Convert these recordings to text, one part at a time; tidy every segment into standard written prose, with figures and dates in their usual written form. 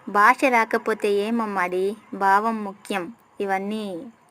భాష రాకపోతే ఏమమ్మాడి, భావం ముఖ్యం. ఇవన్నీ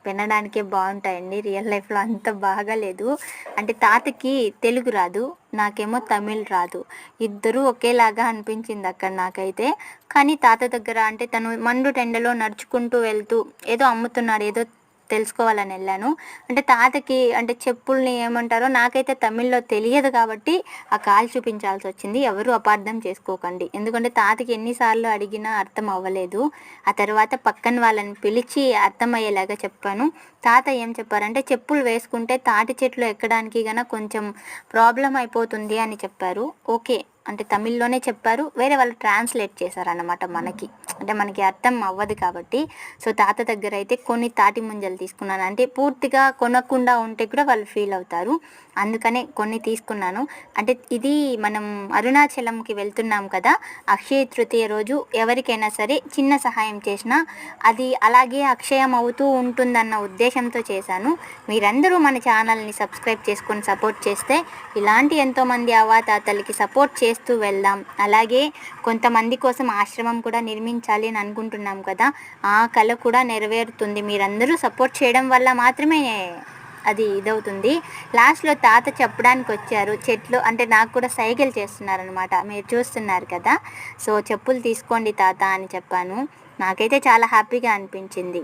వినడానికే బావుంటాయండి. రియల్ లైఫ్‌లో అంత బాగాలేదు. అంటే తాతకి తెలుగు రాదు. నాకేమో తమిళ్ రాదు. ఇద్దరూ ఒకేలాగా అనిపించిందక్కడ నాకైతే. కానీ తాత దగ్గర అంటే తను మండుటెండలో నడుచుకుంటూ వెళ్తూ ఏదో అమ్ముతున్నాడు. ఏదో తెలుసుకోవాలని ఎళ్ళాను. అంటే తాతకి అంటే చెప్పుల్ని ఏమంటారో నాకైతే తమిళ్‌లో తెలియదు కాబట్టి ఆ కాలు చూపించాల్సొచ్చింది. ఎవరు అపార్థం చేసుకోకండి. ఎందుకంటే తాతకి ఎన్ని సార్లు అడిగినా అర్థం అవ్వలేదు. ఆ తర్వాత పక్కన వాళ్ళని పిలిచి అర్థమయ్యేలాగా చెప్పాను. తాత ఏం చెప్పారంటే చెప్పులు వేసుకుంటే తాటి చెట్లు ఎక్కడానికి కొంచెం ప్రాబ్లమ్ అయిపోతుంది అని చెప్పారు. ఓకే. అంటే తమిళ్‌లోనే చెప్పారు. వేరే వాళ్ళు ట్రాన్స్‌లేట్ చేశారన్నమాట మనకి. అంటే మనకి అర్థం అవ్వదు కాబట్టి. సో, తాత దగ్గరైతే కొన్ని తాటి ముంజలు తీసుకున్నాను. అంటే పూర్తిగా కొనకుండా ఉంటే కూడా వాళ్ళు ఫీల్ అవుతారు. అందుకనే కొన్ని తీసుకున్నాను. అంటే ఇది మనం అరుణాచలంకి వెళ్తున్నాం కదా! అక్షయ తృతీయ రోజు ఎవరికైనా సరే చిన్న సహాయం చేసినా అది అలాగే అక్షయం అవుతూ ఉంటుందన్న ఉద్దేశంతో చేశాను. మీరందరూ మన ఛానల్‌ని సబ్స్క్రైబ్ చేసుకొని సపోర్ట్ చేస్తే ఇలాంటి ఎంతోమంది అవ్వాతాతలకి సపోర్ట్ చేస్తూ వెళ్దాం. అలాగే కొంతమంది కోసం ఆశ్రమం కూడా నిర్మించాలి అని అనుకుంటున్నాం కదా! ఆ కల కూడా నెరవేరుతుంది. మీరందరూ సపోర్ట్ చేయడం వల్ల మాత్రమే అది ఇదవుతుంది. లాస్ట్‌లో తాత చెప్పడానికొచ్చారు. చెట్లు అంటే నాకు కూడా సైగలు చేస్తున్నారనమాట. మీరు చూస్తున్నారు కదా! సో, చెప్పులు తీసుకోండి తాత అని చెప్పాను. నాకైతే చాలా హ్యాపీగా అనిపించింది.